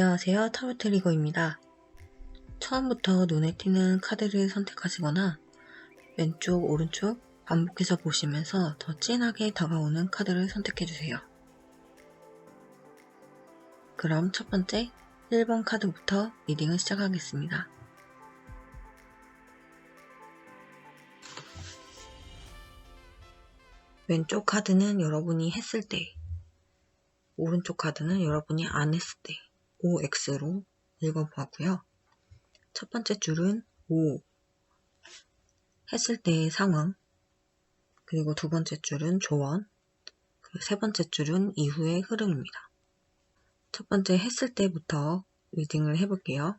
안녕하세요. 타로트리거입니다. 처음부터 눈에 띄는 카드를 선택하시거나 왼쪽, 오른쪽 반복해서 보시면서 더 진하게 다가오는 카드를 선택해주세요. 그럼 첫 번째 1번 카드부터 리딩을 시작하겠습니다. 왼쪽 카드는 여러분이 했을 때, 오른쪽 카드는 여러분이 안 했을 때 OX로 읽어보았고요. 첫 번째 줄은 O, 했을 때의 상황, 그리고 두 번째 줄은 조언, 그리고 세 번째 줄은 이후의 흐름입니다. 첫 번째 했을 때부터 리딩을 해볼게요.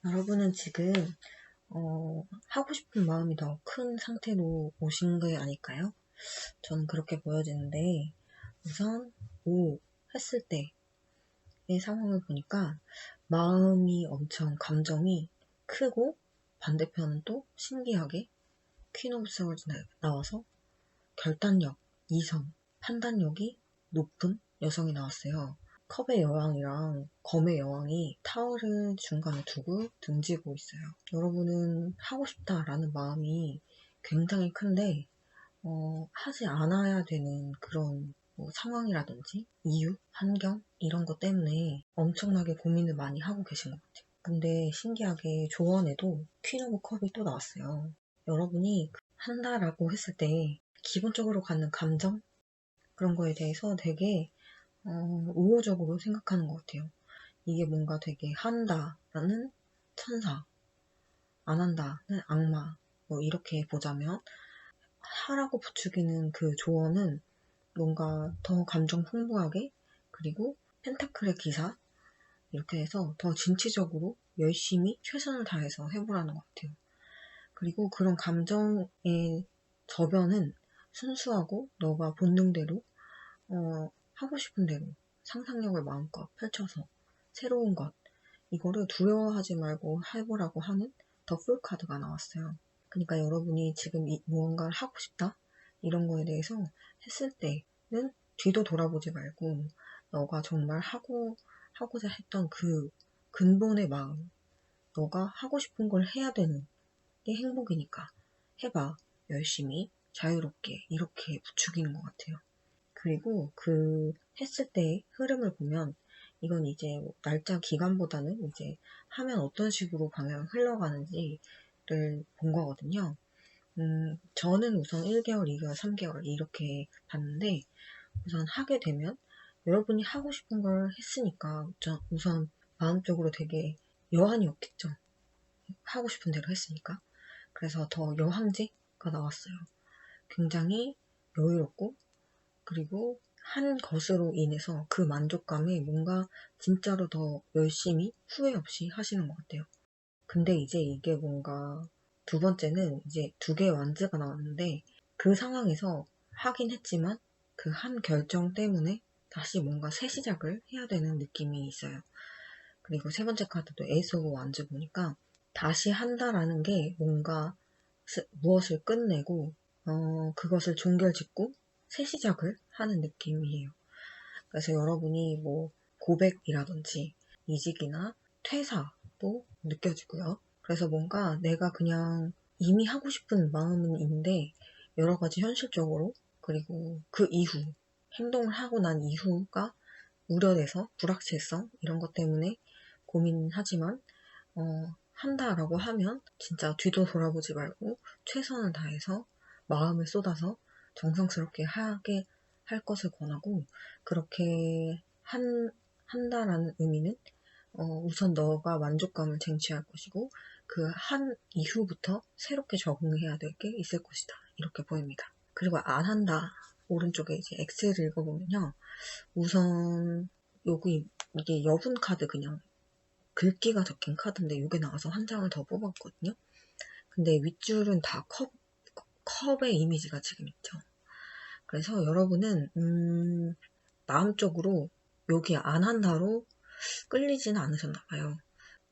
여러분은 지금 하고 싶은 마음이 더 큰 상태로 오신 게 아닐까요? 저는 그렇게 보여지는데 우선 O 했을 때의 상황을 보니까 마음이 엄청 감정이 크고 반대편은 또 신기하게 퀸 오브 스워드 나와서 결단력, 이성, 판단력이 높은 여성이 나왔어요. 컵의 여왕이랑 검의 여왕이 타워를 중간에 두고 등지고 있어요. 여러분은 하고 싶다라는 마음이 굉장히 큰데 하지 않아야 되는 그런 상황이라든지 이유, 환경 이런 것 때문에 엄청나게 고민을 많이 하고 계신 것 같아요. 근데 신기하게 조언에도 퀸 오브 컵이 또 나왔어요. 여러분이 한다라고 했을 때 기본적으로 갖는 감정 그런 거에 대해서 되게 우호적으로 생각하는 것 같아요. 이게 뭔가 되게 한다라는 천사, 안 한다는 악마 이렇게 보자면 하라고 부추기는 그 조언은 뭔가 더 감정 풍부하게 그리고 펜타클의 기사 이렇게 해서 더 진취적으로 열심히 최선을 다해서 해보라는 것 같아요. 그리고 그런 감정의 저변은 순수하고 너가 본능대로 하고 싶은 대로 상상력을 마음껏 펼쳐서 새로운 것 이거를 두려워하지 말고 해보라고 하는 더 풀 카드가 나왔어요. 그러니까 여러분이 지금 무언가를 하고 싶다 이런 거에 대해서 했을 때는 뒤도 돌아보지 말고 너가 정말 하고자 했던 그 근본의 마음 너가 하고 싶은 걸 해야 되는 게 행복이니까 해봐 열심히 자유롭게 이렇게 부추기는 것 같아요. 그리고 그 했을 때의 흐름을 보면 이건 이제 날짜 기간보다는 이제 하면 어떤 식으로 방향을 흘러가는지를 본 거거든요. 저는 우선 1개월, 2개월, 3개월 이렇게 봤는데 우선 하게 되면 여러분이 하고 싶은 걸 했으니까 우선 마음적으로 되게 여한이 없겠죠. 하고 싶은 대로 했으니까. 그래서 더 여황제가 나왔어요. 굉장히 여유롭고 그리고 한 것으로 인해서 그 만족감에 뭔가 진짜로 더 열심히 후회 없이 하시는 것 같아요. 근데 이제 이게 뭔가 두 번째는 이제 두 개의 완즈가 나왔는데 그 상황에서 하긴 했지만 그 한 결정 때문에 다시 뭔가 새 시작을 해야 되는 느낌이 있어요. 그리고 세 번째 카드도 에이스 오브 완즈 보니까 다시 한다라는 게 뭔가 무엇을 끝내고 그것을 종결짓고 새 시작을 하는 느낌이에요. 그래서 여러분이 뭐 고백이라든지 이직이나 퇴사도 느껴지고요. 그래서 뭔가 내가 그냥 이미 하고 싶은 마음은 있는데 여러 가지 현실적으로 그리고 그 이후 행동을 하고 난 이후가 우려돼서 불확실성 이런 것 때문에 고민하지만 한다라고 하면 진짜 뒤도 돌아보지 말고 최선을 다해서 마음을 쏟아서 정성스럽게 하게 할 것을 권하고 그렇게 한다라는 의미는 우선 너가 만족감을 쟁취할 것이고 그 한 이후부터 새롭게 적응해야 될 게 있을 것이다. 이렇게 보입니다. 그리고 안 한다. 오른쪽에 이제 X를 읽어보면요. 우선 여기 이게 여분 카드 그냥 글귀가 적힌 카드인데 이게 나와서 한 장을 더 뽑았거든요. 근데 윗줄은 다 컵의 이미지가 지금 있죠. 그래서 여러분은 마음적으로 여기 안 한다로 끌리지는 않으셨나 봐요.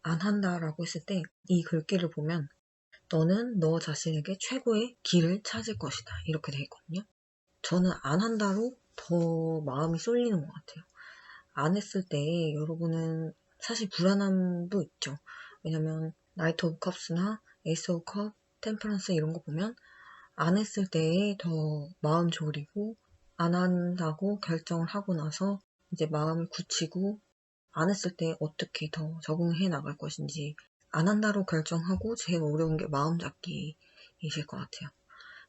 안 한다라고 했을 때 이 글귀를 보면 너는 너 자신에게 최고의 길을 찾을 것이다. 이렇게 돼 있거든요. 저는 안 한다로 더 마음이 쏠리는 것 같아요. 안 했을 때 여러분은 사실 불안함도 있죠. 왜냐면 나이트 오브 컵스나 에이스 오브 컵, 템퍼런스 이런 거 보면 안 했을 때에 더 마음 졸이고 안 한다고 결정을 하고 나서 이제 마음을 굳히고 안 했을 때 어떻게 더 적응해 나갈 것인지 안 한다로 결정하고 제일 어려운 게 마음 잡기이실 것 같아요.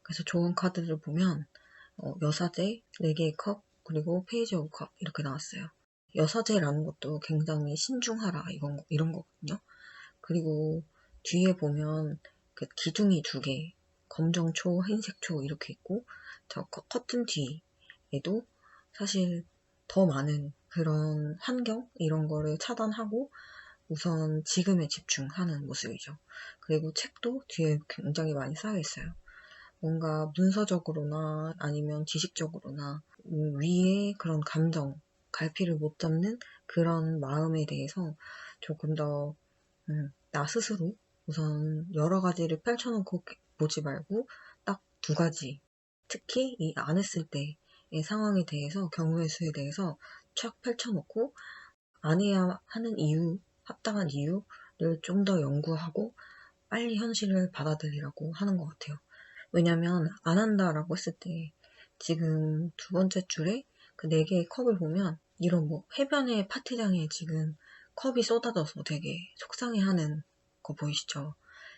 그래서 조언 카드를 보면 여사제, 4개의 컵, 그리고 페이지 오브 컵 이렇게 나왔어요. 여사제라는 것도 굉장히 신중하라 이런 거거든요. 그리고 뒤에 보면 그 기둥이 2개, 검정초, 흰색초 이렇게 있고 저 커튼 뒤에도 사실 더 많은 그런 환경 이런 거를 차단하고 우선 지금에 집중하는 모습이죠. 그리고 책도 뒤에 굉장히 많이 쌓여 있어요. 뭔가 문서적으로나 아니면 지식적으로나 위에 그런 감정, 갈피를 못 잡는 그런 마음에 대해서 조금 더 나 스스로 우선 여러 가지를 펼쳐놓고 보지 말고 딱 2가지, 특히 이 안 했을 때의 상황에 대해서, 경우의 수에 대해서 쫙 펼쳐놓고 안 해야 하는 이유, 합당한 이유를 좀 더 연구하고 빨리 현실을 받아들이라고 하는 것 같아요. 왜냐면 안 한다라고 했을 때 지금 2번째 줄에 그 4개의 컵을 보면 이런 뭐 해변의 파티장에 지금 컵이 쏟아져서 되게 속상해하는 거 보이시죠?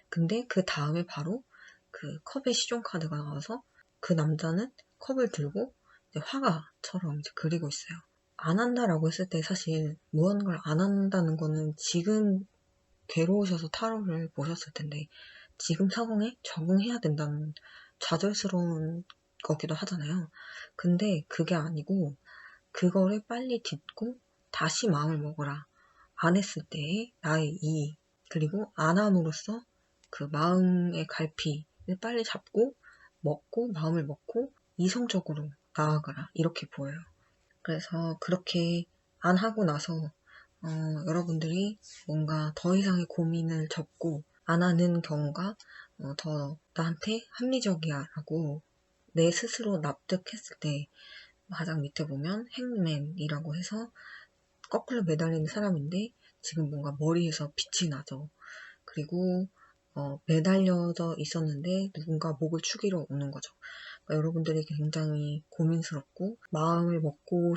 근데 그 다음에 바로 그 컵의 시종 카드가 나와서 그 남자는 컵을 들고 이제 화가처럼 이제 그리고 있어요. 안 한다라고 했을 때 사실 무언가를 안 한다는 거는 지금 괴로우셔서 타로를 보셨을 텐데 지금 상황에 적응해야 된다는 좌절스러운 거기도 하잖아요. 근데 그게 아니고 그거를 빨리 딛고 다시 마음을 먹어라. 안 했을 때의 나의 이 그리고 안 함으로써 그 마음의 갈피를 빨리 잡고 먹고 마음을 먹고 이성적으로 나아가라 이렇게 보여요. 그래서 그렇게 안 하고 나서 여러분들이 뭔가 더 이상의 고민을 접고 안 하는 경우가 더 나한테 합리적이야 라고 내 스스로 납득했을 때 가장 밑에 보면 행맨이라고 해서 거꾸로 매달리는 사람인데 지금 뭔가 머리에서 빛이 나죠. 그리고 매달려져 있었는데 누군가 목을 축이러 오는 거죠. 그러니까 여러분들이 굉장히 고민스럽고 마음을 먹고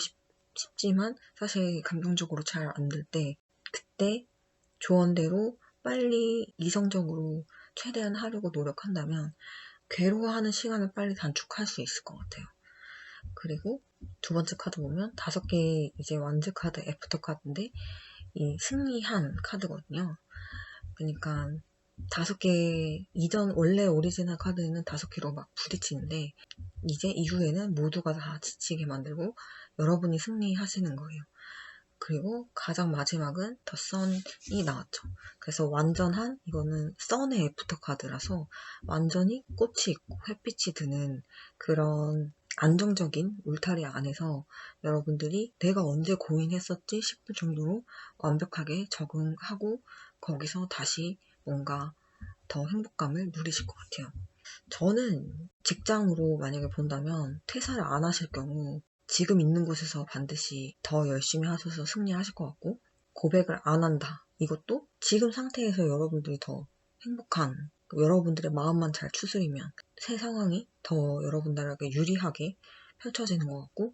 싶지만 사실 감정적으로 잘 안 될 때 그때 조언대로 빨리 이성적으로 최대한 하려고 노력한다면 괴로워하는 시간을 빨리 단축할 수 있을 것 같아요. 그리고 2번째 카드 보면 5개의 이제 완즈 카드, 애프터 카드인데 이 승리한 카드거든요. 그러니까 5개 이전 원래 오리지널 카드는 5개로 막 부딪히는데 이제 이후에는 모두가 다 지치게 만들고 여러분이 승리하시는 거예요. 그리고 가장 마지막은 더 선이 나왔죠. 그래서 완전한 이거는 선의 애프터 카드라서 완전히 꽃이 있고 햇빛이 드는 그런 안정적인 울타리 안에서 여러분들이 내가 언제 고민했었지 싶을 정도로 완벽하게 적응하고 거기서 다시 뭔가 더 행복감을 누리실 것 같아요. 저는 직장으로 만약에 본다면 퇴사를 안 하실 경우 지금 있는 곳에서 반드시 더 열심히 하셔서 승리하실 것 같고 고백을 안 한다. 이것도 지금 상태에서 여러분들이 더 행복한 여러분들의 마음만 잘 추스리면 새 상황이 더 여러분들에게 유리하게 펼쳐지는 것 같고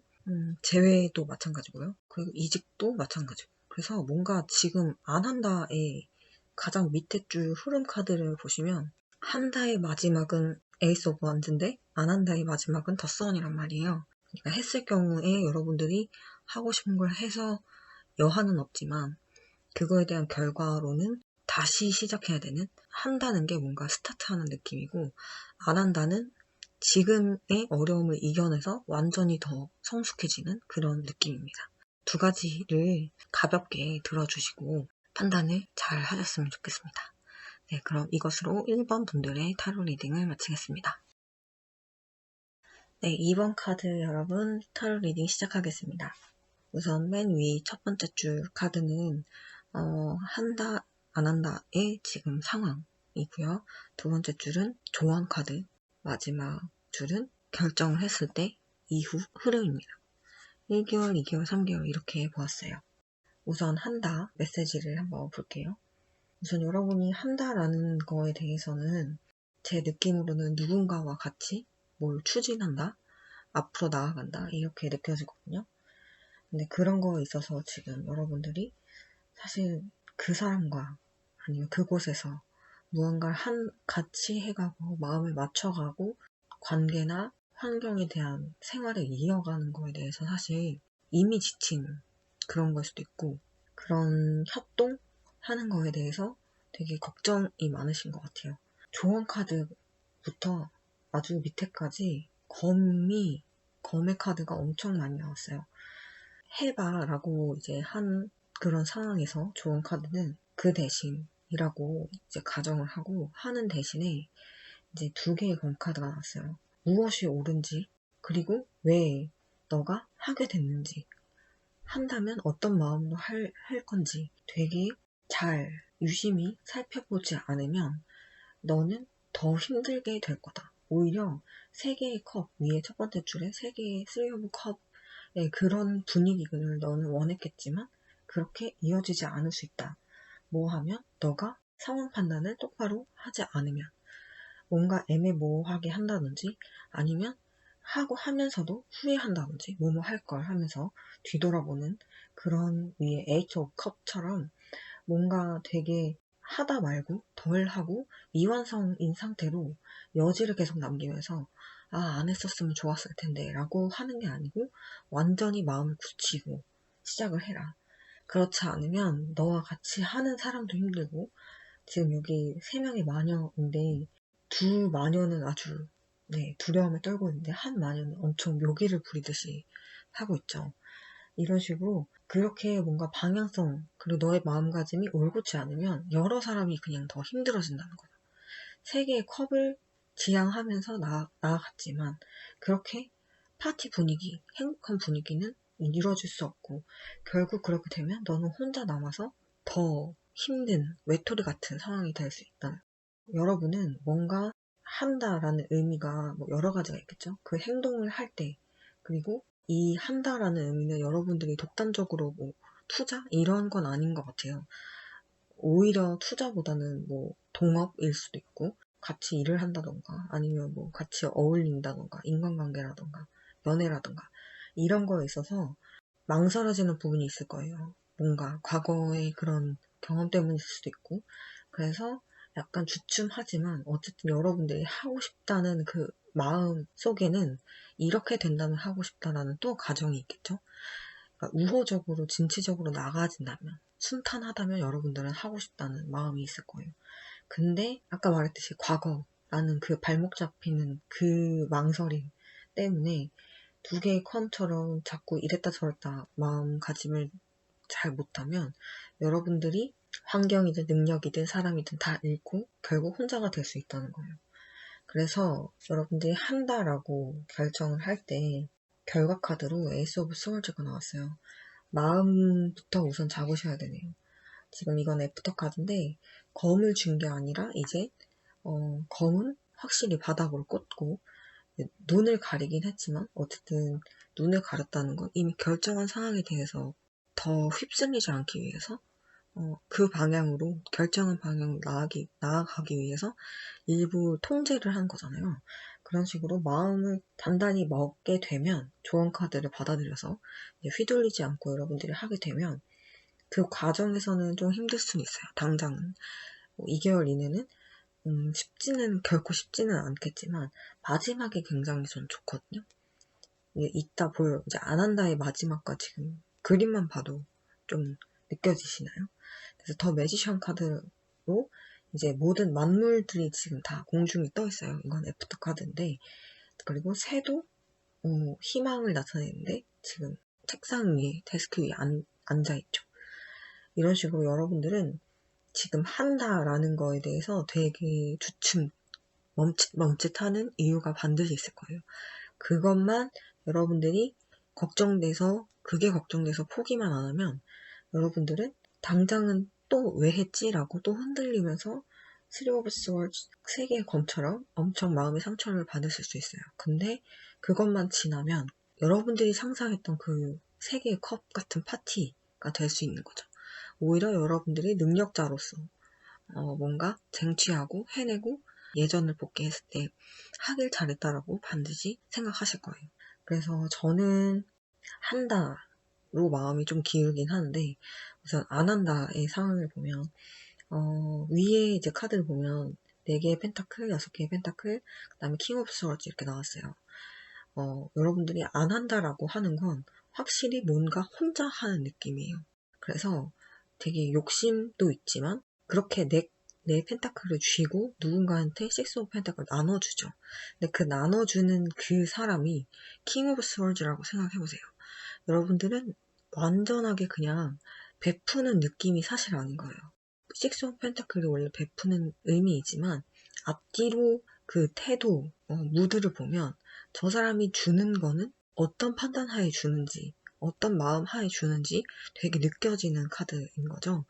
재회도 마찬가지고요. 그리고 이직도 마찬가지고 그래서 뭔가 지금 안 한다의 가장 밑에 줄 흐름 카드를 보시면 한다의 마지막은 에이스 오브 완즈인데 안 한다의 마지막은 더 선이란 말이에요. 그러니까 했을 경우에 여러분들이 하고 싶은 걸 해서 여한은 없지만 그거에 대한 결과로는 다시 시작해야 되는 한다는 게 뭔가 스타트하는 느낌이고 안 한다는 지금의 어려움을 이겨내서 완전히 더 성숙해지는 그런 느낌입니다. 2가지를 가볍게 들어주시고 판단을 잘 하셨으면 좋겠습니다. 네, 그럼 이것으로 1번 분들의 타로 리딩을 마치겠습니다. 네, 2번 카드 여러분 타로 리딩 시작하겠습니다. 우선 맨 위 첫 번째 줄 카드는 한다, 안 한다의 지금 상황이고요. 2번째 줄은 조언 카드, 마지막 줄은 결정을 했을 때 이후 흐름입니다. 1개월, 2개월, 3개월 이렇게 보았어요. 우선 한다 메시지를 한번 볼게요. 우선 여러분이 한다라는 거에 대해서는 제 느낌으로는 누군가와 같이 뭘 추진한다, 앞으로 나아간다 이렇게 느껴지거든요. 근데 그런 거에 있어서 지금 여러분들이 사실 그 사람과 아니면 그곳에서 무언가를 같이 해가고 마음을 맞춰가고 관계나 환경에 대한 생활을 이어가는 거에 대해서 사실 이미 지친 그런 걸 수도 있고, 그런 협동하는 거에 대해서 되게 걱정이 많으신 것 같아요. 조언 카드부터 아주 밑에까지 검의 카드가 엄청 많이 나왔어요. 해봐 라고 이제 한 그런 상황에서 조언 카드는 그 대신이라고 이제 가정을 하고, 하는 대신에 이제 2개의 검 카드가 나왔어요. 무엇이 옳은지, 그리고 왜 너가 하게 됐는지, 한다면 어떤 마음으로 할 건지 되게 잘 유심히 살펴보지 않으면 너는 더 힘들게 될 거다. 오히려 3개의 컵 위에 첫 번째 줄에 3개의 3 of 컵의 그런 분위기를 너는 원했겠지만 그렇게 이어지지 않을 수 있다. 뭐 하면 너가 상황 판단을 똑바로 하지 않으면, 뭔가 애매모호하게 한다든지 아니면 하고 하면서도 후회한다든지 뭐뭐 할 걸 하면서 뒤돌아보는 그런 위에 H of Cup처럼 뭔가 되게 하다 말고 덜 하고 미완성인 상태로 여지를 계속 남기면서 안 했었으면 좋았을 텐데 라고 하는 게 아니고 완전히 마음을 굳히고 시작을 해라. 그렇지 않으면 너와 같이 하는 사람도 힘들고, 지금 여기 3명의 마녀인데 2 마녀는 아주 두려움에 떨고 있는데 한 마녀는 엄청 묘기를 부리듯이 하고 있죠. 이런 식으로 그렇게 뭔가 방향성 그리고 너의 마음가짐이 올곧지 않으면 여러 사람이 그냥 더 힘들어진다는 거야. 3개의 컵을 지향하면서 나아갔지만 그렇게 파티 분위기, 행복한 분위기는 이루어질 수 없고, 결국 그렇게 되면 너는 혼자 남아서 더 힘든 외톨이 같은 상황이 될 수 있다. 여러분은 뭔가 한다라는 의미가 뭐 여러 가지가 있겠죠. 그 행동을 할 때, 그리고 이 한다라는 의미는 여러분들이 독단적으로 뭐 투자 이런 건 아닌 것 같아요. 오히려 투자보다는 뭐 동업일 수도 있고, 같이 일을 한다던가 아니면 뭐 같이 어울린다던가 인간관계라던가 연애라던가 이런 거에 있어서 망설여지는 부분이 있을 거예요. 뭔가 과거의 그런 경험 때문일 수도 있고, 그래서 약간 주춤하지만 어쨌든 여러분들이 하고 싶다는 그 마음 속에는 이렇게 된다면 하고 싶다라는 또 가정이 있겠죠. 그러니까 우호적으로 진취적으로 나가진다면, 순탄하다면 여러분들은 하고 싶다는 마음이 있을 거예요. 근데 아까 말했듯이 과거라는 그 발목 잡히는 그 망설임 때문에 2개의 컴처럼 자꾸 이랬다 저랬다 마음가짐을 잘 못하면 여러분들이 환경이든 능력이든 사람이든 다 잃고 결국 혼자가 될 수 있다는 거예요. 그래서 여러분들이 한다라고 결정을 할 때 결과 카드로 에이스 오브 스월즈가 나왔어요. 마음부터 우선 잡으셔야 되네요. 지금 이건 애프터 카드인데 검을 준 게 아니라 이제 검은 확실히 바닥으로 꽂고 눈을 가리긴 했지만 어쨌든 눈을 가렸다는 건 이미 결정한 상황에 대해서 더 휩쓸리지 않기 위해서 그 방향으로 결정한 방향으로 나아가기 위해서 일부 통제를 한 거잖아요. 그런 식으로 마음을 단단히 먹게 되면 조언 카드를 받아들여서 휘둘리지 않고 여러분들이 하게 되면 그 과정에서는 좀 힘들 수는 있어요. 당장은 2개월 이내는 결코 쉽지는 않겠지만 마지막에 굉장히 전 좋거든요. 이따 보여요. 이제 안 한다의 마지막과 지금 그림만 봐도 좀 느껴지시나요? 그래서 더 매지션 카드로 이제 모든 만물들이 지금 다 공중에 떠 있어요. 이건 애프터 카드인데, 그리고 새도 희망을 나타내는데 지금 책상 위에 데스크 위에 앉아 있죠. 이런 식으로 여러분들은 지금 한다라는 거에 대해서 되게 멈칫하는 이유가 반드시 있을 거예요. 그것만 여러분들이 그게 걱정돼서 포기만 안 하면 여러분들은 당장은 또 왜 했지? 라고 또 흔들리면서 3 of Swords 3개의 검처럼 엄청 마음의 상처를 받으실 수 있어요. 근데 그것만 지나면 여러분들이 상상했던 그 3개의 컵 같은 파티, 능력자가 될 수 있는 거죠. 오히려 여러분들이 능력자로서 뭔가 쟁취하고 해내고 예전을 복귀했을 때 하길 잘했다라고 반드시 생각하실 거예요. 그래서 저는 한다로 마음이 좀 기울긴 하는데, 우선 안 한다의 상황을 보면 위에 이제 카드를 보면 4개의 펜타클, 6개의 펜타클, 그 다음에 킹 오브 스워즈 이렇게 나왔어요. 여러분들이 안 한다라고 하는 건 확실히 뭔가 혼자 하는 느낌이에요. 그래서 되게 욕심도 있지만 그렇게 내 펜타클을 쥐고 누군가한테 식스 오브 펜타클을 나눠주죠. 근데 그 나눠주는 그 사람이 킹 오브 스워즈라고 생각해보세요. 여러분들은 완전하게 그냥 베푸는 느낌이 사실 아닌 거예요. 식스 오브 펜타클이 원래 베푸는 의미이지만 앞뒤로 그 태도, 무드를 보면 저 사람이 주는 거는 어떤 판단하에 주는지, 어떤 마음하에 주는지 되게 느껴지는 카드인 거죠.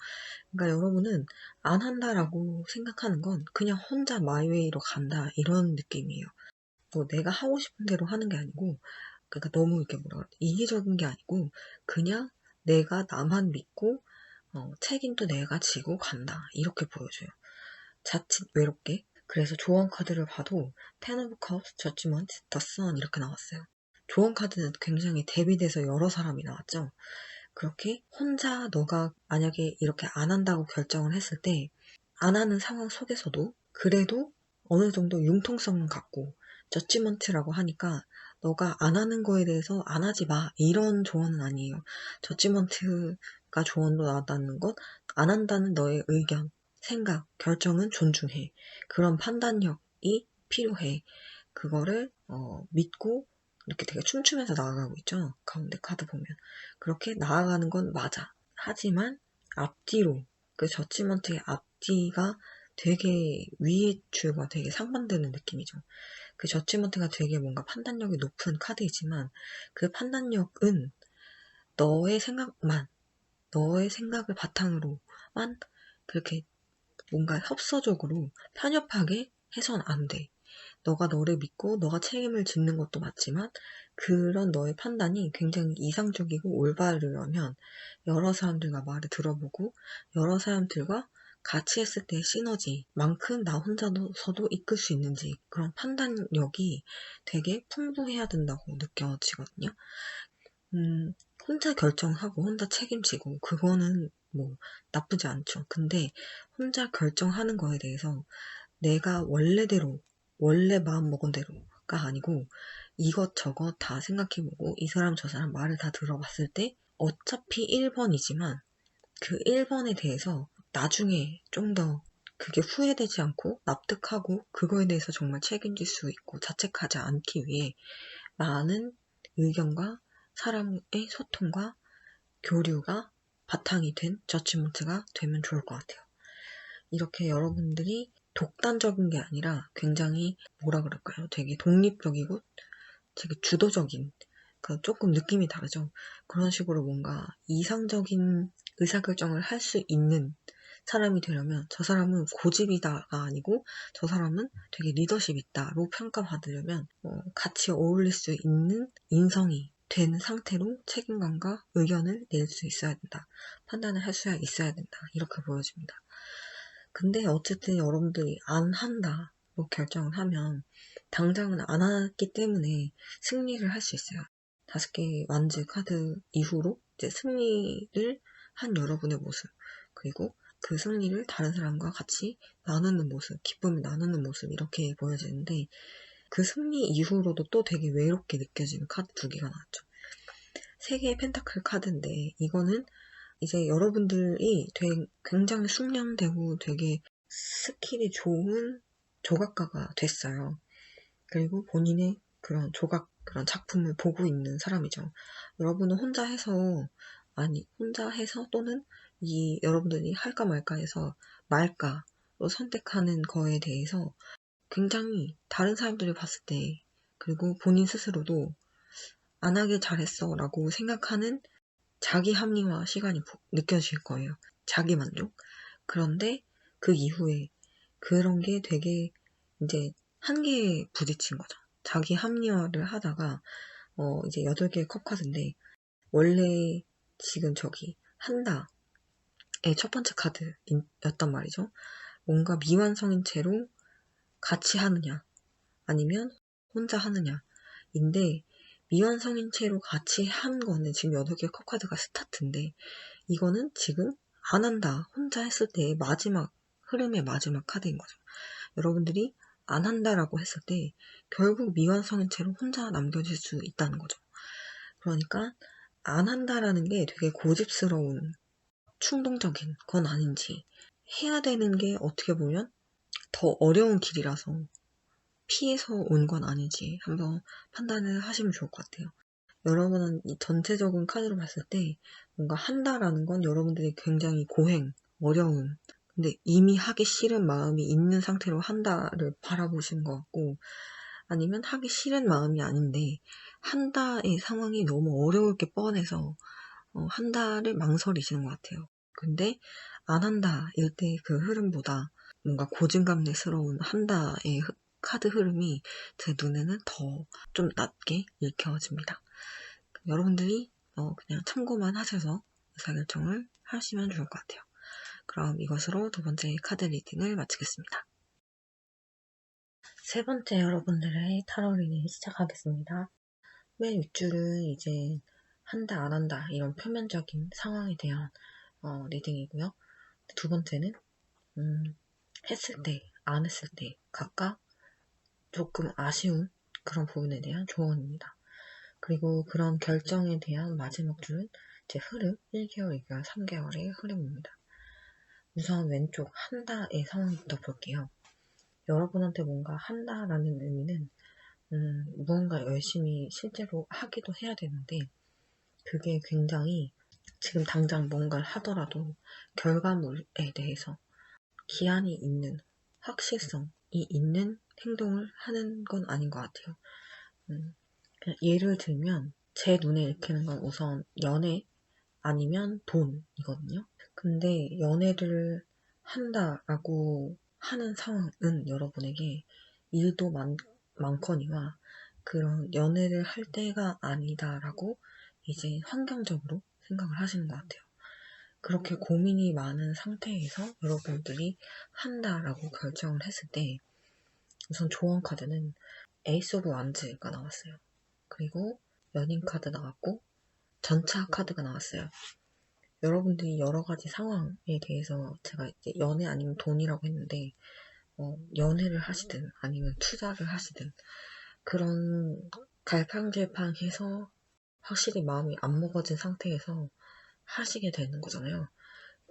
그러니까 여러분은 안 한다라고 생각하는 건 그냥 혼자 마이웨이로 간다 이런 느낌이에요. 뭐 내가 하고 싶은 대로 하는 게 아니고, 그러니까 너무 이렇게 이기적인 게 아니고 그냥 내가 나만 믿고 책임도 내가 지고 간다 이렇게 보여줘요. 자칫 외롭게. 그래서 조언 카드를 봐도 텐 오브 컵스, 저지먼트, 더 선 이렇게 나왔어요. 조언 카드는 굉장히 대비돼서 여러 사람이 나왔죠. 그렇게 혼자 너가 만약에 이렇게 안 한다고 결정을 했을 때 안 하는 상황 속에서도 그래도 어느 정도 융통성은 갖고, 저지먼트라고 하니까 너가 안 하는 거에 대해서 안 하지 마 이런 조언은 아니에요. 저지먼트가 조언로 나왔다는 건 안 한다는 너의 의견, 생각, 결정은 존중해. 그런 판단력이 필요해. 그거를 믿고 이렇게 되게 춤추면서 나아가고 있죠. 가운데 카드 보면. 그렇게 나아가는 건 맞아. 하지만 앞뒤로 그 저지먼트의 앞뒤가 되게 위의 줄과 되게 상반되는 느낌이죠. 그 저지먼트가 되게 뭔가 판단력이 높은 카드이지만 그 판단력은 너의 생각만, 너의 생각을 바탕으로만 그렇게 뭔가 협소적으로 편협하게 해선 안 돼. 너가 너를 믿고 너가 책임을 짓는 것도 맞지만 그런 너의 판단이 굉장히 이상적이고 올바르려면 여러 사람들과 말을 들어보고 여러 사람들과 같이 했을 때의 시너지만큼 나 혼자서도 이끌 수 있는지 그런 판단력이 되게 풍부해야 된다고 느껴지거든요. 혼자 결정하고 혼자 책임지고 그거는 뭐 나쁘지 않죠. 근데 혼자 결정하는 거에 대해서 내가 원래대로 원래 마음먹은 대로가 아니고 이것저것 다 생각해보고 이 사람 저 사람 말을 다 들어봤을 때 어차피 1번이지만 그 1번에 대해서 나중에 좀 더 그게 후회되지 않고 납득하고 그거에 대해서 정말 책임질 수 있고 자책하지 않기 위해 많은 의견과 사람의 소통과 교류가 바탕이 된 저지먼트가 되면 좋을 것 같아요. 이렇게 여러분들이 독단적인 게 아니라 굉장히 뭐라 그럴까요? 되게 독립적이고 되게 주도적인 조금 느낌이 다르죠. 그런 식으로 뭔가 이상적인 의사결정을 할 수 있는 사람이 되려면 저 사람은 고집이다가 아니고 저 사람은 되게 리더십 있다로 평가받으려면 같이 어울릴 수 있는 인성이 된 상태로 책임감과 의견을 낼 수 있어야 된다. 판단을 할 수 있어야 된다. 이렇게 보여집니다. 근데 어쨌든 여러분들이 안 한다로 결정을 하면 당장은 안 했기 때문에 승리를 할 수 있어요. 5개의 완즈 카드 이후로 이제 승리를 한 여러분의 모습, 그리고 그 승리를 다른 사람과 같이 나누는 모습, 기쁨을 나누는 모습 이렇게 보여지는데 그 승리 이후로도 또 되게 외롭게 느껴지는 카드 2개가 나왔죠. 3개의 펜타클 카드인데 이거는 이제 여러분들이 되게 굉장히 숙련되고 되게 스킬이 좋은 조각가가 됐어요. 그리고 본인의 그런 그런 작품을 보고 있는 사람이죠. 여러분은 혼자 해서 또는 여러분들이 할까 말까 해서 말까로 선택하는 거에 대해서 굉장히 다른 사람들이 봤을 때, 그리고 본인 스스로도 안 하길 잘했어 라고 생각하는 자기 합리화 시간이 느껴질 거예요. 자기 만족. 그런데 그 이후에 그런 게 되게 이제 한계에 부딪힌 거죠. 자기 합리화를 하다가 이제 8개의 컵 카드인데 원래 지금 한다의 첫 번째 카드였단 말이죠. 뭔가 미완성인 채로 같이 하느냐 아니면 혼자 하느냐인데, 미완성인 채로 같이 한 거는 지금 8개의 컵카드가 스타트인데, 이거는 지금 안 한다, 혼자 했을 때의 마지막, 흐름의 마지막 카드인 거죠. 여러분들이 안 한다라고 했을 때 결국 미완성인 채로 혼자 남겨질 수 있다는 거죠. 그러니까 안 한다라는 게 되게 고집스러운, 충동적인 건 아닌지, 해야 되는 게 어떻게 보면 더 어려운 길이라서 피해서 온 건 아닌지 한번 판단을 하시면 좋을 것 같아요. 여러분은 이 전체적인 카드로 봤을 때 뭔가 한다라는 건 여러분들이 굉장히 고행, 어려운, 근데 이미 하기 싫은 마음이 있는 상태로 한다를 바라보시는 것 같고, 아니면 하기 싫은 마음이 아닌데 한다의 상황이 너무 어려울 게 뻔해서 한다를 망설이시는 것 같아요. 근데 안 한다일 때 그 흐름보다 뭔가 고진감래스러운 한다의 카드 흐름이 제 눈에는 더 좀 낮게 읽혀집니다. 여러분들이 그냥 참고만 하셔서 의사결정을 하시면 좋을 것 같아요. 그럼 이것으로 두 번째 카드 리딩을 마치겠습니다. 세 번째 여러분들의 타로 리딩 시작하겠습니다. 맨 윗줄은 이제 한다 안 한다 이런 표면적인 상황에 대한 리딩이고요. 두 번째는 했을 때, 안 했을 때 각각 조금 아쉬운 그런 부분에 대한 조언입니다. 그리고 그런 결정에 대한 마지막 줄은 제 흐름 1개월, 2개월, 3개월의 흐름입니다. 우선 왼쪽 한다의 상황부터 볼게요. 여러분한테 뭔가 한다라는 의미는 무언가 열심히 실제로 하기도 해야 되는데, 그게 굉장히 지금 당장 뭔가를 하더라도 결과물에 대해서 기한이 있는, 확실성이 있는 행동을 하는 건 아닌 것 같아요. 예를 들면 제 눈에 읽히는 건 우선 연애 아니면 돈이거든요. 근데 연애를 한다라고 하는 상황은 여러분에게 일도 많거니와 그런 연애를 할 때가 아니다라고 이제 환경적으로 생각을 하시는 것 같아요. 그렇게 고민이 많은 상태에서 여러분들이 한다라고 결정을 했을 때 우선 조언 카드는 에이스 오브 완즈가 나왔어요. 그리고 연인 카드 나왔고 전차 카드가 나왔어요. 여러분들이 여러 가지 상황에 대해서 제가 이제 연애 아니면 돈이라고 했는데 연애를 하시든 아니면 투자를 하시든 그런 갈팡질팡해서 확실히 마음이 안 먹어진 상태에서 하시게 되는 거잖아요.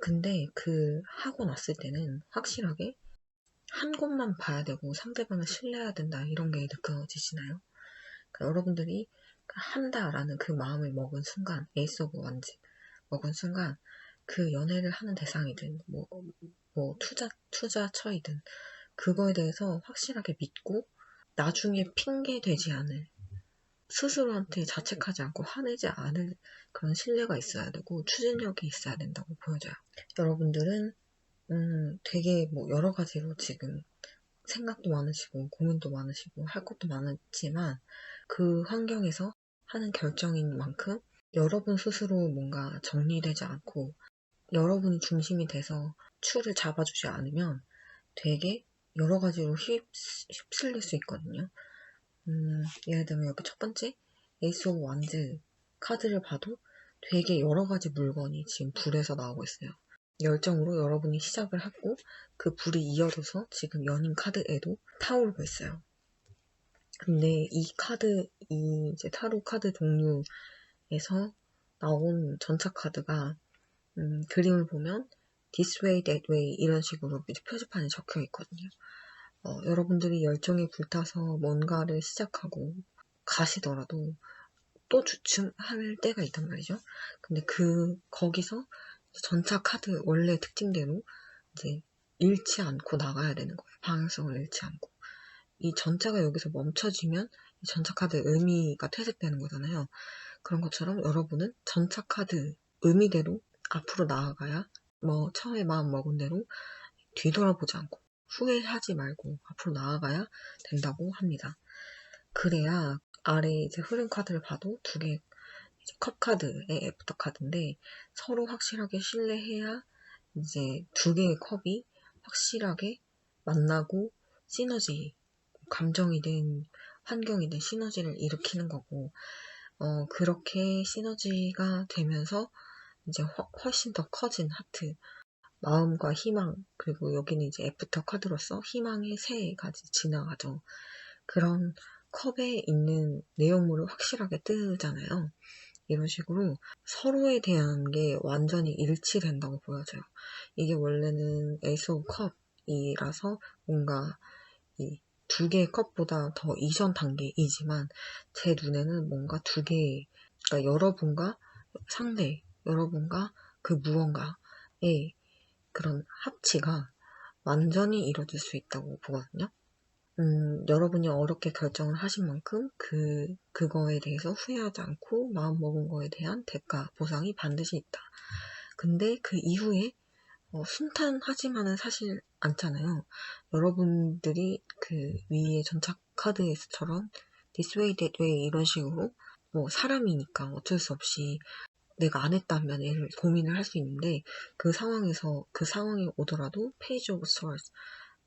근데 그 하고 났을 때는 확실하게 한 곳만 봐야 되고 상대방을 신뢰해야 된다 이런 게 느껴지시나요? 그러니까 여러분들이 한다라는 그 마음을 먹은 순간, 에이스 오브 완즈 먹은 순간 그 연애를 하는 대상이든 뭐 투자처이든 그거에 대해서 확실하게 믿고 나중에 핑계 되지 않을, 스스로한테 자책하지 않고 화내지 않을 그런 신뢰가 있어야 되고 추진력이 있어야 된다고 보여져요. 여러분들은 되게 여러 가지로 지금 생각도 많으시고 고민도 많으시고 할 것도 많지만 그 환경에서 하는 결정인 만큼 여러분 스스로 뭔가 정리되지 않고 여러분이 중심이 돼서 추를 잡아주지 않으면 되게 여러 가지로 휩쓸릴 수 있거든요. 예를 들면 여기 첫 번째 에이스 오브 완즈 카드를 봐도 되게 여러 가지 물건이 지금 불에서 나오고 있어요. 열정으로 여러분이 시작을 하고 그 불이 이어져서 지금 연인 카드에도 타오르고 있어요. 근데 이 이제 타로 카드 종류에서 나온 전차 카드가 그림을 보면 this way, that way 이런 식으로 밑에 표지판에 적혀 있거든요. 여러분들이 열정이 불타서 뭔가를 시작하고 가시더라도 또 주춤할 때가 있단 말이죠. 근데 거기서 전차 카드 원래 특징대로 이제 잃지 않고 나가야 되는 거예요. 방향성을 잃지 않고. 이 전차가 여기서 멈춰지면 이 전차 카드의 의미가 퇴색되는 거잖아요. 그런 것처럼 여러분은 전차 카드 의미대로 앞으로 나아가야 처음에 마음 먹은 대로 뒤돌아보지 않고 후회하지 말고 앞으로 나아가야 된다고 합니다. 그래야 아래 이제 흐름 카드를 봐도 두 개 컵 카드의 애프터 카드인데 서로 확실하게 신뢰해야 이제 두 개의 컵이 확실하게 만나고 시너지, 감정이든 환경이든 시너지를 일으키는 거고, 그렇게 시너지가 되면서 이제 훨씬 더 커진 하트, 마음과 희망, 그리고 여기는 이제 애프터 카드로서 희망의 새해가 지나가죠. 그런 컵에 있는 내용물을 확실하게 뜨잖아요. 이런 식으로 서로에 대한 게 완전히 일치된다고 보여져요. 이게 원래는 에이스 오브 컵이라서 뭔가 이 두 개의 컵보다 더 이전 단계이지만 제 눈에는 뭔가 두 개의, 그러니까 여러분과 상대, 여러분과 그 무언가의 그런 합치가 완전히 이루어질 수 있다고 보거든요. 여러분이 어렵게 결정을 하신 만큼 그거에 대해서 후회하지 않고 마음먹은 거에 대한 대가, 보상이 반드시 있다. 근데 그 이후에 순탄하지만은 사실 않잖아요. 여러분들이 그 위에 전착 카드에서처럼 this way, that way 이런 식으로 뭐 사람이니까 어쩔 수 없이 내가 안 했다면 얘를 고민을 할 수 있는데 그 상황에서 그 상황이 오더라도 페이지 오브 스워드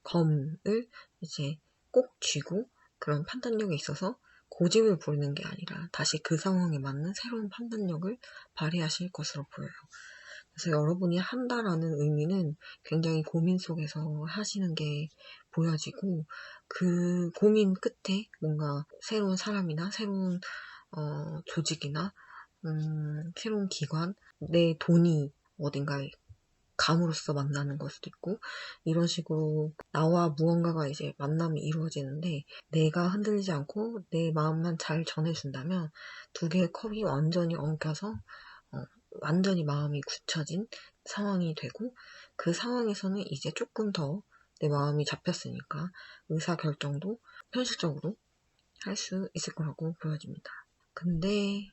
검을 이제 꼭 쥐고 그런 판단력에 있어서 고집을 부리는 게 아니라 다시 그 상황에 맞는 새로운 판단력을 발휘하실 것으로 보여요. 그래서 여러분이 한다라는 의미는 굉장히 고민 속에서 하시는 게 보여지고 그 고민 끝에 뭔가 새로운 사람이나 새로운 조직이나 새로운 기관, 내 돈이 어딘가에 감으로써 만나는 걸 수도 있고 이런 식으로 나와 무언가가 이제 만남이 이루어지는데 내가 흔들리지 않고 내 마음만 잘 전해준다면 두 개의 컵이 완전히 엉켜서 완전히 마음이 굳혀진 상황이 되고 그 상황에서는 이제 조금 더 내 마음이 잡혔으니까 의사결정도 현실적으로 할 수 있을 거라고 보여집니다. 근데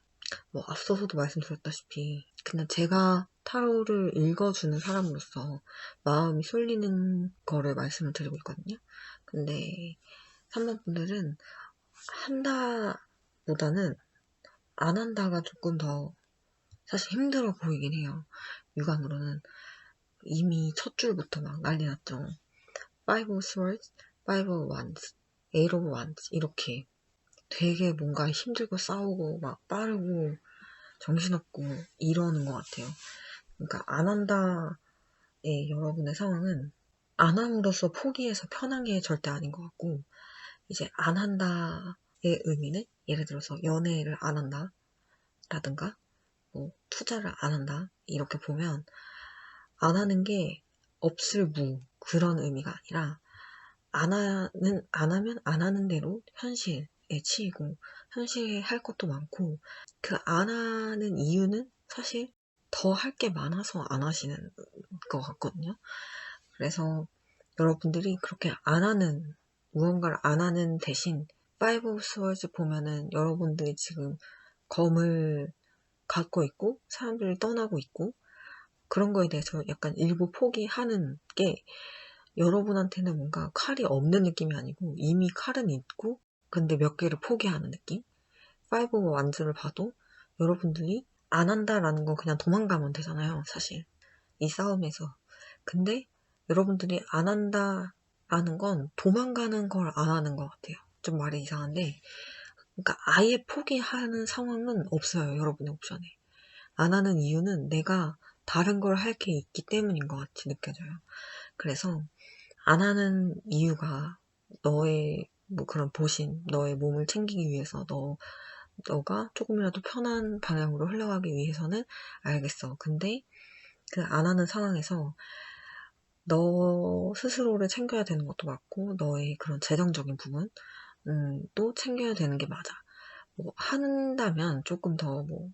뭐 앞서서도 말씀드렸다시피 그냥 제가 타로를 읽어주는 사람으로서 마음이 쏠리는 거를 말씀을 드리고 있거든요. 근데 3번 분들은 한다보다는 안 한다가 조금 더 사실 힘들어 보이긴 해요. 육안으로는 이미 첫 줄부터 막 난리 났죠. Five of Swords, Five of Wands, Eight of Wands 이렇게 되게 뭔가 힘들고 싸우고 막 빠르고 정신없고 이러는 것 같아요. 그러니까 안 한다의 여러분의 상황은 안 함으로써 포기해서 편한 게 절대 아닌 것 같고 이제 안 한다의 의미는 예를 들어서 연애를 안 한다 라든가 뭐 투자를 안 한다 이렇게 보면 안 하는 게 없을 무 그런 의미가 아니라 안 하면 안 하는 대로 현실에 치이고 현실에 할 것도 많고 그 안 하는 이유는 사실 더 할 게 많아서 안 하시는 것 같거든요. 그래서 여러분들이 그렇게 무언가를 안 하는 대신 Five of Swords 보면은 여러분들이 지금 검을 갖고 있고 사람들을 떠나고 있고 그런 거에 대해서 약간 일부 포기하는 게 여러분한테는 뭔가 칼이 없는 느낌이 아니고 이미 칼은 있고 근데 몇 개를 포기하는 느낌? 파이브 오브 완즈를 봐도 여러분들이 안 한다라는 건 그냥 도망가면 되잖아요, 사실. 이 싸움에서. 근데 여러분들이 안 한다라는 건 도망가는 걸 안 하는 것 같아요. 좀 말이 이상한데 그러니까 아예 포기하는 상황은 없어요, 여러분의 옵션에. 안 하는 이유는 내가 다른 걸 할 게 있기 때문인 것 같이 느껴져요. 그래서 안 하는 이유가 너의 뭐 그런 보신, 너의 몸을 챙기기 위해서 너가 조금이라도 편한 방향으로 흘러가기 위해서는 알겠어. 근데 그 안 하는 상황에서 너 스스로를 챙겨야 되는 것도 맞고 너의 그런 재정적인 부분 또 챙겨야 되는 게 맞아. 뭐 한다면 조금 더 뭐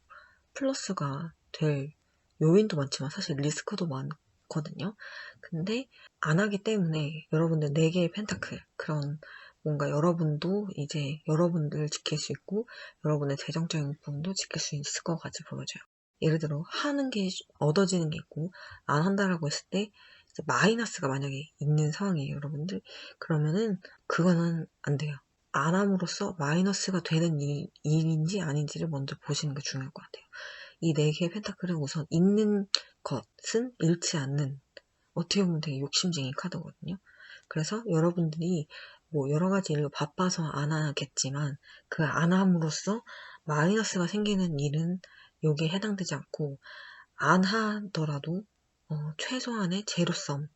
플러스가 될 요인도 많지만 사실 리스크도 많거든요. 근데 안 하기 때문에 여러분들 4개의 펜타클 그런 뭔가 여러분도 이제 여러분들을 지킬 수 있고 여러분의 재정적인 부분도 지킬 수 있을 것 같이 보여져요. 예를 들어 하는 게 얻어지는 게 있고 안 한다라고 했을 때 이제 마이너스가 만약에 있는 상황이에요, 여러분들. 그러면은 그거는 안 돼요. 안 함으로써 마이너스가 되는 일인지 아닌지를 먼저 보시는 게 중요할 것 같아요. 이 4개의 펜타클은 우선 있는 것은 잃지 않는, 어떻게 보면 되게 욕심쟁이 카드거든요. 그래서 여러분들이 뭐 여러 가지 일로 바빠서 안 하겠지만 그 안 함으로써 마이너스가 생기는 일은 여기에 해당되지 않고, 안 하더라도 최소한의 제로섬,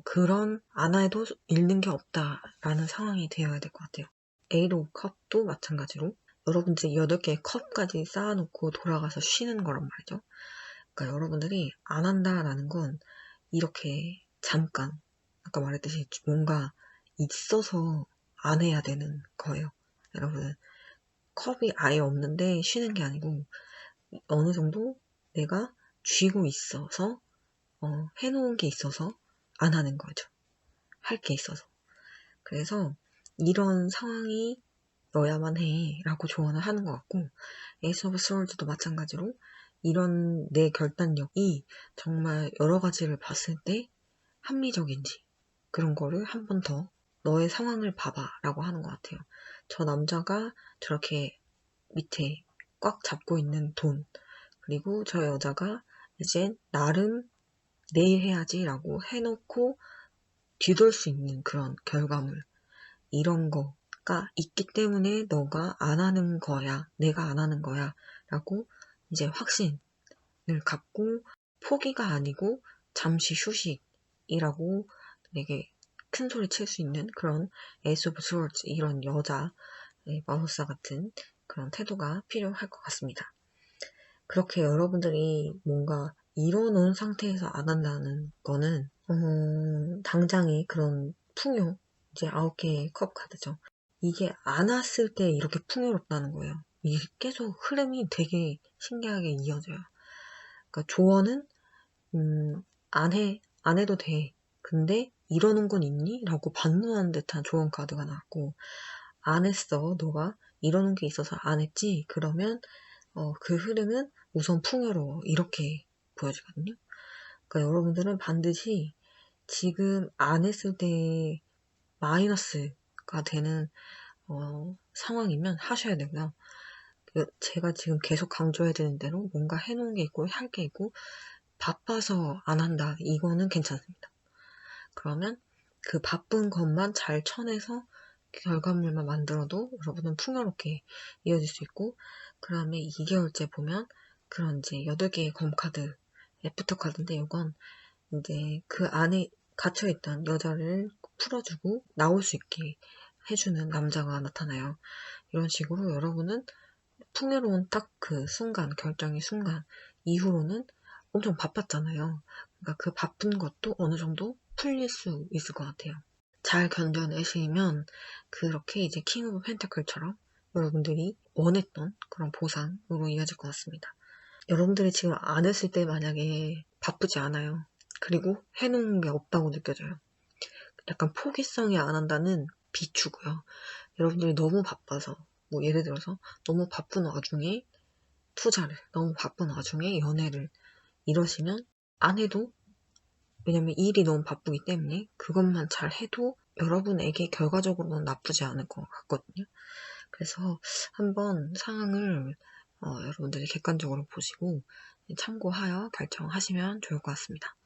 그런 안 해도 잃는 게 없다라는 상황이 되어야 될 것 같아요. 에이드 오브 컵도 마찬가지로 여러분들이 8개의 컵까지 쌓아놓고 돌아가서 쉬는 거란 말이죠. 그러니까 여러분들이 안 한다라는 건 이렇게 잠깐, 아까 말했듯이 뭔가 있어서 안 해야 되는 거예요. 여러분, 컵이 아예 없는데 쉬는 게 아니고 어느 정도 내가 쥐고 있어서 해놓은 게 있어서 안 하는 거죠. 할 게 있어서. 그래서 이런 상황이 너야만 해 라고 조언을 하는 것 같고, 에이스 오브 스월드도 마찬가지로 이런 내 결단력이 정말 여러 가지를 봤을 때 합리적인지 그런 거를 한 번 더 너의 상황을 봐봐 라고 하는 것 같아요. 저 남자가 저렇게 밑에 꽉 잡고 있는 돈, 그리고 저 여자가 이제 나름 내일 해야지 라고 해놓고 뒤돌 수 있는 그런 결과물, 이런 거가 있기 때문에 너가 안 하는 거야, 내가 안 하는 거야 라고 이제 확신을 갖고, 포기가 아니고 잠시 휴식이라고 되게 큰 소리 칠 수 있는 그런 에이스 오브 스워드, 이런 여자 마법사 같은 그런 태도가 필요할 것 같습니다. 그렇게 여러분들이 뭔가 이뤄놓은 상태에서 안 한다는 거는 당장의 그런 풍요, 이제 9개의 컵 카드죠. 이게 안 왔을 때 이렇게 풍요롭다는 거예요. 이게 계속 흐름이 되게 신기하게 이어져요. 그러니까 조언은 안 해도 돼. 근데 이러는 건 있니? 라고 반문하는 듯한 조언 카드가 나왔고, 안 했어. 너가 이러는 게 있어서 안 했지? 그러면 그 흐름은 우선 풍요로워. 이렇게 보여지거든요. 그러니까 여러분들은 반드시 지금 안 했을 때 마이너스가 되는 상황이면 하셔야 되고요. 제가 지금 계속 강조해야 되는 대로 뭔가 해놓은 게 있고 할 게 있고 바빠서 안 한다. 이거는 괜찮습니다. 그러면 그 바쁜 것만 잘 쳐내서 결과물만 만들어도 여러분은 풍요롭게 이어질 수 있고, 그 다음에 2개월째 보면 그런 이제 8개의 검카드, 애프터 카드인데 이건 이제 그 안에 갇혀있던 여자를 풀어주고 나올 수 있게 해주는 남자가 나타나요. 이런 식으로 여러분은 풍요로운 딱 그 순간, 결정의 순간 이후로는 엄청 바빴잖아요. 그러니까 그 바쁜 것도 어느 정도 풀릴 수 있을 것 같아요. 잘 견뎌내시면 그렇게 이제 킹 오브 펜타클처럼 여러분들이 원했던 그런 보상으로 이어질 것 같습니다. 여러분들이 지금 안 했을 때 만약에 바쁘지 않아요. 그리고 해놓은 게 없다고 느껴져요. 약간 포기성이 안 한다는 비추고요. 여러분들이 너무 바빠서, 뭐 예를 들어서 너무 바쁜 와중에 투자를, 너무 바쁜 와중에 연애를 이러시면 안 해도, 왜냐면 일이 너무 바쁘기 때문에 그것만 잘 해도 여러분에게 결과적으로는 나쁘지 않을 것 같거든요. 그래서 한번 상황을 여러분들이 객관적으로 보시고 참고하여 결정하시면 좋을 것 같습니다.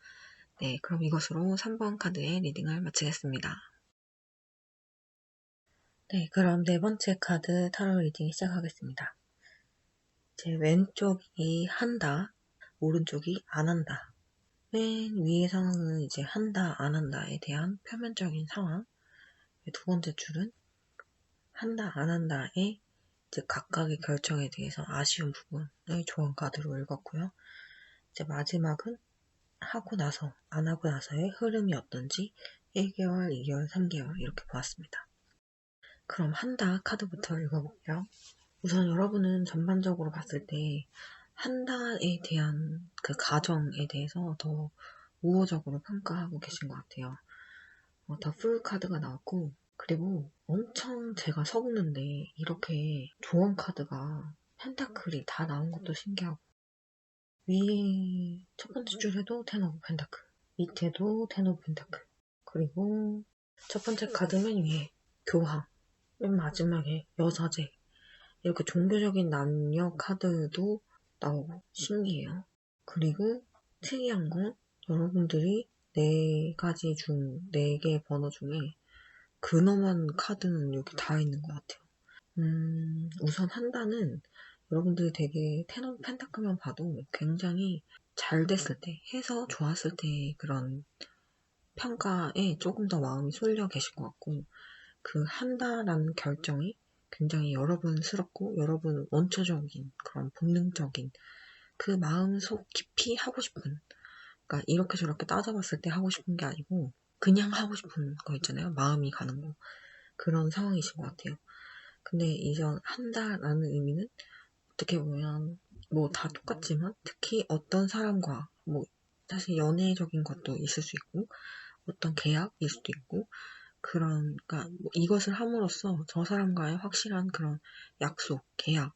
네, 그럼 이것으로 3번 카드의 리딩을 마치겠습니다. 네, 그럼 4번째 카드 타로 리딩 시작하겠습니다. 제 왼쪽이 한다, 오른쪽이 안 한다. 맨 위의 상황은 이제 한다, 안 한다에 대한 표면적인 상황. 두 번째 줄은 한다, 안 한다의 이제 각각의 결정에 대해서 아쉬운 부분을 조언 카드로 읽었고요. 이제 마지막은 하고 나서, 안 하고 나서의 흐름이 어떤지 1개월, 2개월, 3개월 이렇게 보았습니다. 그럼 한다 카드부터 읽어볼게요. 우선 여러분은 전반적으로 봤을 때 한다에 대한 그 가정에 대해서 더 우호적으로 평가하고 계신 것 같아요. 더 풀 카드가 나왔고, 그리고 엄청 제가 서운는데 이렇게 조언 카드가 펜타클이 다 나온 것도 신기하고, 위에 첫 번째 줄에도 텐 오브 펜타클, 밑에도 텐 오브 펜타클, 그리고 첫 번째 카드 맨 위에 교황, 맨 마지막에 여사제. 이렇게 종교적인 남녀 카드도 나오고 신기해요. 그리고 특이한 건 여러분들이 4가지 중 4개 번호 중에 근엄한 카드는 여기 다 있는 것 같아요. 우선 한 단은 여러분들이 되게 텐 오브 펜타클만 봐도 굉장히 잘 됐을 때, 해서 좋았을 때 그런 평가에 조금 더 마음이 쏠려 계신 것 같고, 그 한다라는 결정이 굉장히 여러분스럽고 여러분 원초적인 그런 본능적인 그 마음속 깊이 하고 싶은, 그러니까 이렇게 저렇게 따져봤을 때 하고 싶은 게 아니고 그냥 하고 싶은 거 있잖아요. 마음이 가는 거. 그런 상황이신 것 같아요. 근데 이전 한다라는 의미는 어떻게 보면 뭐 다 똑같지만 특히 어떤 사람과 뭐 사실 연애적인 것도 있을 수 있고 어떤 계약일 수도 있고 그러니까 뭐 이것을 함으로써 저 사람과의 확실한 그런 약속, 계약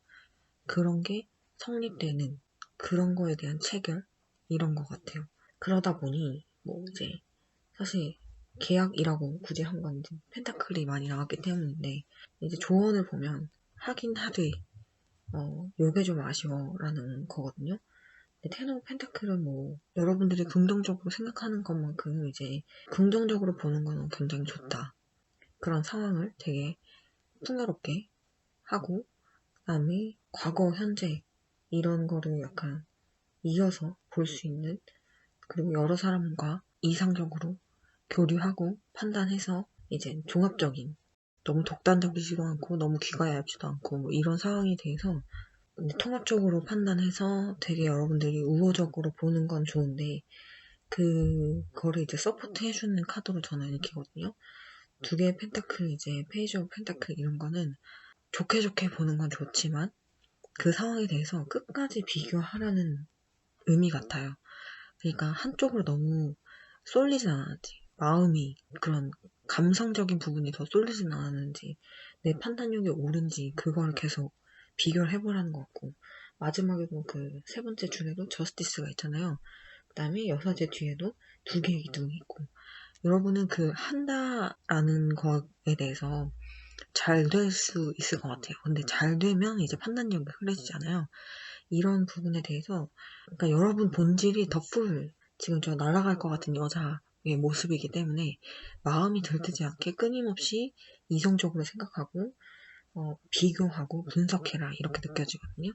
그런 게 성립되는 그런 거에 대한 체결 이런 것 같아요. 그러다 보니 뭐 이제 사실 계약이라고 굳이 한 건 펜타클이 많이 나왔기 때문인데 이제 조언을 보면 하긴 하되 요게 좀 아쉬워라는 거거든요. 근데 텐 오브 펜타클은 뭐 여러분들이 긍정적으로 생각하는 것만큼 이제 긍정적으로 보는 거는 굉장히 좋다. 그런 상황을 되게 풍요롭게 하고 그다음에 과거, 현재 이런 거를 약간 이어서 볼 수 있는 그리고 여러 사람과 이상적으로 교류하고 판단해서 이제 종합적인 너무 독단적이지도 않고 너무 귀가 얇지도 않고 뭐 이런 상황에 대해서 통합적으로 판단해서 되게 여러분들이 우호적으로 보는 건 좋은데 그거를 이제 서포트 해주는 카드로 저는 읽히거든요. 2개의 펜타클 이제 페이지 오브 펜타클 이런 거는 좋게 좋게 보는 건 좋지만 그 상황에 대해서 끝까지 비교하라는 의미 같아요. 그러니까 한쪽으로 너무 쏠리진 않았지. 마음이 그런 감성적인 부분이 더 쏠리진 않았는지 내 판단력이 옳은지 그걸 계속 비교를 해보라는 것 같고 마지막에도 그 3번째 줄에도 저스티스가 있잖아요. 그 다음에 여사제 뒤에도 2개의 기둥이 있고 여러분은 그 한다라는 것에 대해서 잘 될 수 있을 것 같아요. 근데 잘 되면 이제 판단력이 흐려지잖아요. 이런 부분에 대해서 그러니까 여러분 본질이 더 풀 지금 저 날아갈 것 같은 여자의 모습이기 때문에 마음이 들뜨지 않게 끊임없이 이성적으로 생각하고 비교하고 분석해라 이렇게 느껴지거든요.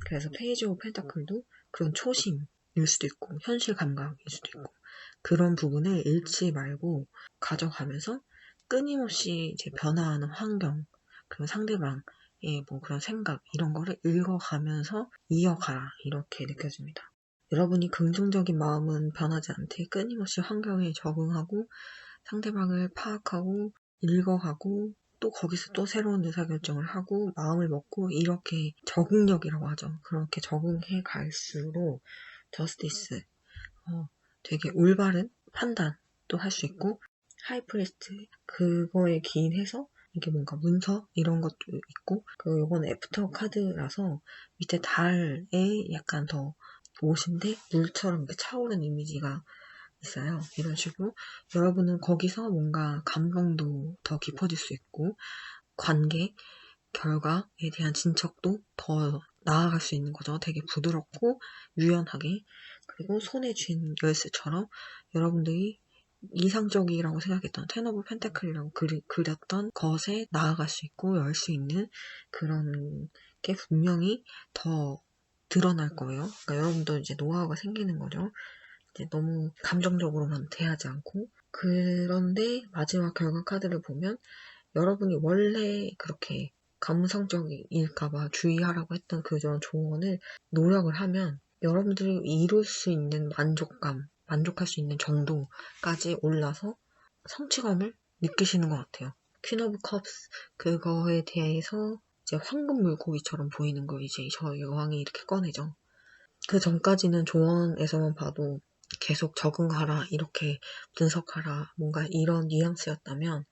그래서 페이지 오브 펜타클도 그런 초심일 수도 있고 현실 감각일 수도 있고 그런 부분을 잃지 말고 가져가면서 끊임없이 이제 변화하는 환경 그리고 상대방의 뭐 그런 생각 이런 거를 읽어가면서 이어가라 이렇게 느껴집니다. 여러분이 긍정적인 마음은 변하지 않되 끊임없이 환경에 적응하고 상대방을 파악하고 읽어가고 또 거기서 또 새로운 의사결정을 하고 마음을 먹고 이렇게 적응력이라고 하죠. 그렇게 적응해 갈수록 저스티스 되게 올바른 판단도 할 수 있고 하이프리스트 그거에 기인해서 이게 뭔가 문서 이런 것도 있고 그 요거는 애프터 카드라서 밑에 달에 약간 더 옷인데 물처럼 이렇게 차오르는 이미지가 있어요. 이런 식으로 여러분은 거기서 뭔가 감동도 더 깊어질 수 있고 관계, 결과에 대한 진척도 더 나아갈 수 있는 거죠. 되게 부드럽고 유연하게 그리고 손에 쥔 열쇠처럼 여러분들이 이상적이라고 생각했던 텐 오브 펜타클이라고 그렸던 것에 나아갈 수 있고 열 수 있는 그런 게 분명히 더 드러날 거예요. 그러니까 여러분도 이제 노하우가 생기는 거죠. 이제 너무 감정적으로만 대하지 않고 그런데 마지막 결과 카드를 보면 여러분이 원래 그렇게 감성적일까봐 주의하라고 했던 그런 조언을 노력을 하면 여러분들이 이룰 수 있는 만족감, 만족할 수 있는 정도까지 올라서 성취감을 느끼시는 것 같아요. 퀸 오브 컵스 그거에 대해서 이제 황금 물고기처럼 보이는 걸 이제 저 여왕이 이렇게 꺼내죠. 그 전까지는 조언에서만 봐도 계속 적응하라, 이렇게 분석하라, 뭔가 이런 뉘앙스였다면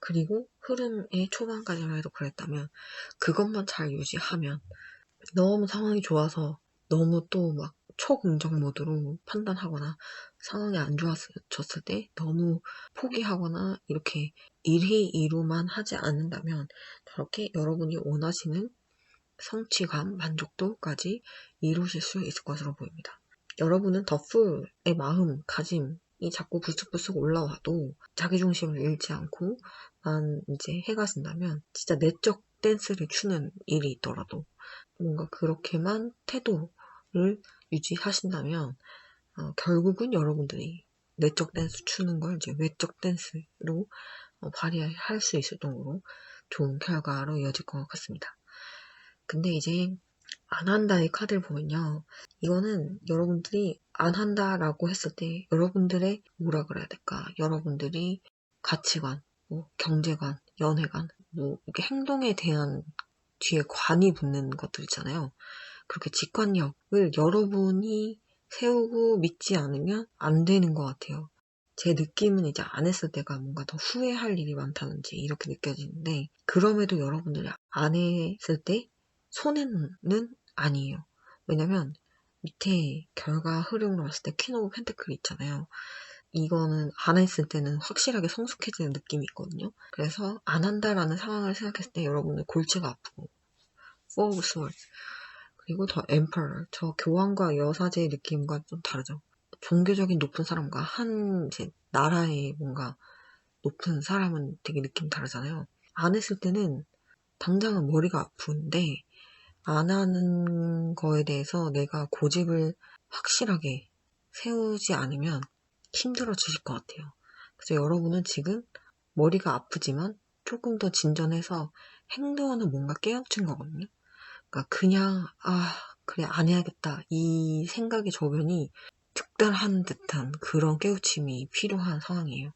그리고 흐름의 초반까지만 해도 그랬다면 그것만 잘 유지하면 너무 상황이 좋아서 너무 또 막 초긍정 모드로 판단하거나 상황이 안 좋아졌을 때 너무 포기하거나 이렇게 1희 2루만 하지 않는다면 저렇게 여러분이 원하시는 성취감, 만족도까지 이루실 수 있을 것으로 보입니다. 여러분은 더풀의 마음가짐이 자꾸 불쑥불쑥 올라와도 자기중심을 잃지 않고 난 이제 해가 진다면 진짜 내적 댄스를 추는 일이 있더라도 뭔가 그렇게만 태도를 유지하신다면 결국은 여러분들이 내적 댄스 추는 걸 이제 외적 댄스로 발휘할 수 있을 정도로 좋은 결과로 이어질 것 같습니다. 근데 이제 안 한다의 카드를 보면요. 이거는 여러분들이 안 한다라고 했을 때 여러분들의 뭐라 그래야 될까? 여러분들이 가치관, 뭐 경제관, 연애관, 뭐 이렇게 행동에 대한 뒤에 관이 붙는 것들 있잖아요. 그렇게 직관력을 여러분이 세우고 믿지 않으면 안 되는 것 같아요. 제 느낌은 이제 안 했을 때가 뭔가 더 후회할 일이 많다든지 이렇게 느껴지는데 그럼에도 여러분들이 안 했을 때 손해는 아니에요. 왜냐면 밑에 결과 흐름으로 봤을 때 퀸 오브 펜트클이 있잖아요. 이거는 안 했을 때는 확실하게 성숙해지는 느낌이 있거든요. 그래서 안 한다라는 상황을 생각했을 때 여러분은 골치가 아프고 Four of Swords 그리고 더 Emperor 저 교황과 여사제의 느낌과 좀 다르죠. 종교적인 높은 사람과 한 이제 나라의 뭔가 높은 사람은 되게 느낌 다르잖아요. 안 했을 때는 당장은 머리가 아픈데 안 하는 거에 대해서 내가 고집을 확실하게 세우지 않으면 힘들어지실 것 같아요. 그래서 여러분은 지금 머리가 아프지만 조금 더 진전해서 행동하는 뭔가 깨우친 거거든요. 그러니까 그냥 그래 안 해야겠다 이 생각의 저변이 특달한 듯한 그런 깨우침이 필요한 상황이에요.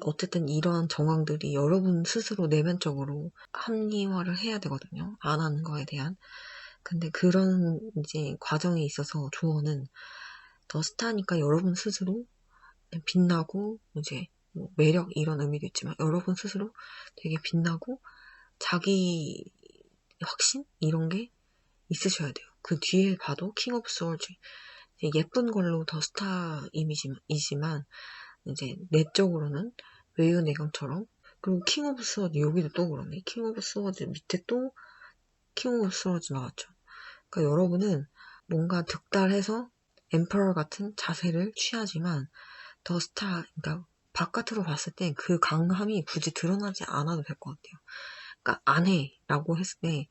어쨌든 이러한 정황들이 여러분 스스로 내면적으로 합리화를 해야 되거든요. 안 하는 거에 대한. 근데 그런 이제 과정에 있어서 조언은 더 스타니까 여러분 스스로 빛나고 이제 뭐 매력 이런 의미도 있지만 여러분 스스로 되게 빛나고 자기 확신 이런 게 있으셔야 돼요. 그 뒤에 봐도 킹 오브 소울즈 예쁜 걸로 더 스타 이미지이지만 이제 내적으로는 외유 내강처럼 그리고 킹 오브 스워드 여기도 또 그러네. 킹 오브 스워드 밑에 또 킹 오브 스워드 나왔죠. 그러니까 여러분은 뭔가 득달해서 엠퍼러 같은 자세를 취하지만 더 스타 그러니까 바깥으로 봤을 때 그 강함이 굳이 드러나지 않아도 될 것 같아요. 그러니까 안 해라고 했을 때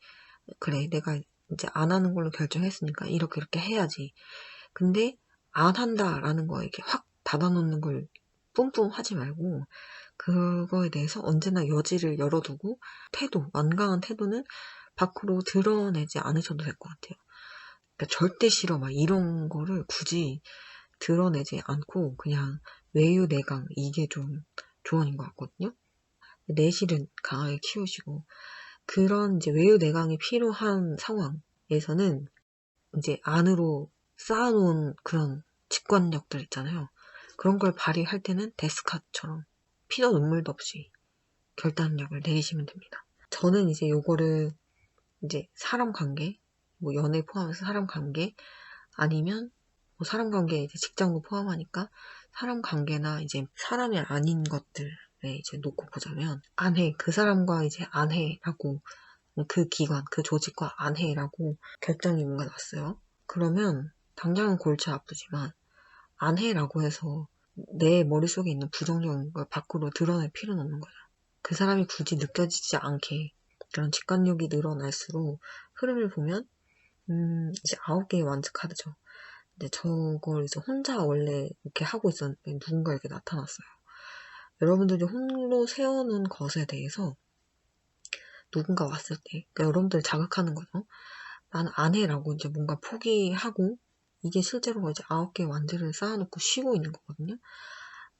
그래 내가 이제 안 하는 걸로 결정했으니까 이렇게 해야지. 근데 안 한다라는 거에 이렇게 확 닫아놓는 걸 뿜뿜 하지 말고 그거에 대해서 언제나 여지를 열어두고 완강한 태도는 밖으로 드러내지 않으셔도 될 것 같아요. 그러니까 절대 싫어 막 이런 거를 굳이 드러내지 않고 그냥 외유내강 이게 좀 조언인 것 같거든요. 내실은 강하게 키우시고 그런 이제 외유내강이 필요한 상황에서는 이제 안으로 쌓아놓은 그런 직관력들 있잖아요. 그런 걸 발휘할 때는 데스카처럼 피도 눈물도 없이 결단력을 내리시면 됩니다. 저는 이제 요거를 이제 사람 관계, 뭐 연애 포함해서 사람 관계 아니면 뭐 사람 관계 이제 직장도 포함하니까 사람 관계나 이제 사람이 아닌 것들에 이제 놓고 보자면 안 해. 그 사람과 이제 안 해라고 그 기관, 그 조직과 안 해라고 결정이 뭔가 났어요. 그러면 당장은 골치 아프지만 안 해라고 해서 내 머릿속에 있는 부정적인 걸 밖으로 드러낼 필요는 없는 거죠. 그 사람이 굳이 느껴지지 않게 그런 직관력이 늘어날수록 흐름을 보면 이제 9개의 완즈 카드죠. 근데 저걸 이제 혼자 원래 이렇게 하고 있었는데 누군가에게 나타났어요. 여러분들이 홀로 세워놓은 것에 대해서 누군가 왔을 때 그러니까 여러분들 자극하는 거죠. 난 안 해라고 이제 뭔가 포기하고 이게 실제로 이제 9개의 완즈를 쌓아놓고 쉬고 있는 거거든요.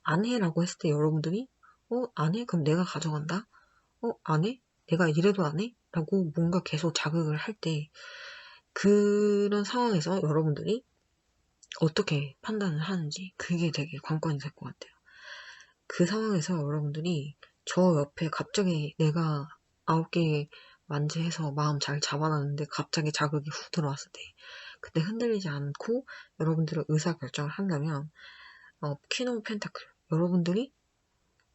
안 해라고 했을 때 여러분들이 안 해? 그럼 내가 가져간다? 안 해? 내가 이래도 안 해? 라고 뭔가 계속 자극을 할 때 그런 상황에서 여러분들이 어떻게 판단을 하는지 그게 되게 관건이 될 것 같아요. 그 상황에서 여러분들이 저 옆에 갑자기 내가 9개 완주해서 마음 잘 잡아놨는데 갑자기 자극이 훅 들어왔을 때 근데 흔들리지 않고 여러분들의 의사결정을 한다면 퀸 오브 펜타클, 여러분들이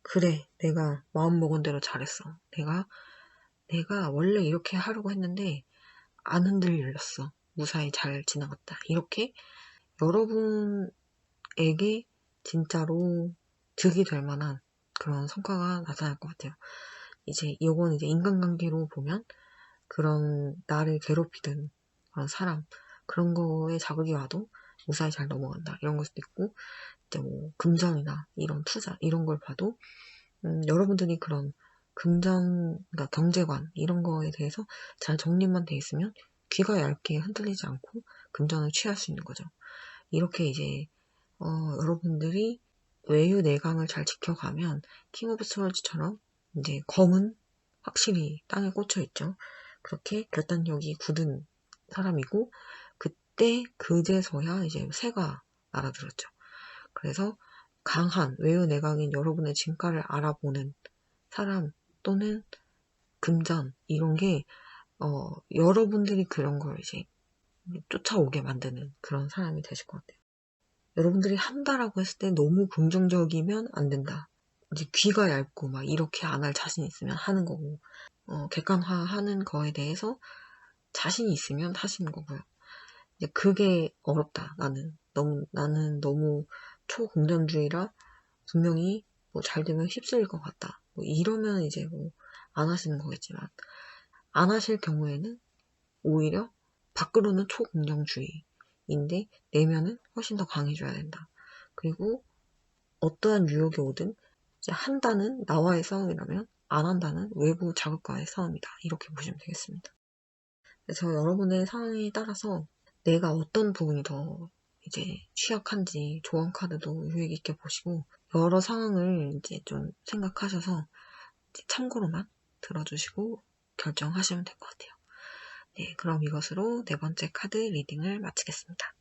그래, 내가 마음먹은 대로 잘했어. 내가 원래 이렇게 하려고 했는데 안 흔들렸어. 무사히 잘 지나갔다. 이렇게 여러분에게 진짜로 득이 될 만한 그런 성과가 나타날 것 같아요. 이건 인간관계로 보면 그런 나를 괴롭히던 그런 사람, 그런 거에 자극이 와도 무사히 잘 넘어간다. 이런 걸 수도 있고, 뭐 금전이나 이런 투자, 이런 걸 봐도, 여러분들이 그런 그러니까 경제관, 이런 거에 대해서 잘 정립만 돼 있으면 귀가 얇게 흔들리지 않고 금전을 취할 수 있는 거죠. 이렇게 여러분들이 외유 내강을 잘 지켜가면 킹 오브 스월즈처럼 검은 확실히 땅에 꽂혀 있죠. 그렇게 결단력이 굳은 사람이고, 그때 그제서야 새가 날아들었죠. 그래서 강한 외유 내강인 여러분의 진가를 알아보는 사람 또는 금전 이런 게 여러분들이 그런 걸 쫓아오게 만드는 그런 사람이 되실 것 같아요. 여러분들이 한다라고 했을 때 너무 긍정적이면 안 된다. 귀가 얇고 막 이렇게 안 할 자신 있으면 하는 거고, 객관화하는 거에 대해서 자신이 있으면 하시는 거고요. 그게 어렵다. 나는 너무 초공전주의라 분명히 뭐 잘 되면 휩쓸릴 것 같다. 뭐 이러면 안 하시는 거겠지만, 안 하실 경우에는 오히려 밖으로는 초긍정주의인데 내면은 훨씬 더 강해져야 된다. 그리고 어떠한 유혹이 오든 한다는 나와의 싸움이라면 안 한다는 외부 자극과의 싸움이다. 이렇게 보시면 되겠습니다. 그래서 여러분의 상황에 따라서 내가 어떤 부분이 더 취약한지 조언 카드도 유익 있게 보시고 여러 상황을 좀 생각하셔서 참고로만 들어주시고 결정하시면 될 것 같아요. 네, 그럼 이것으로 네 번째 카드 리딩을 마치겠습니다.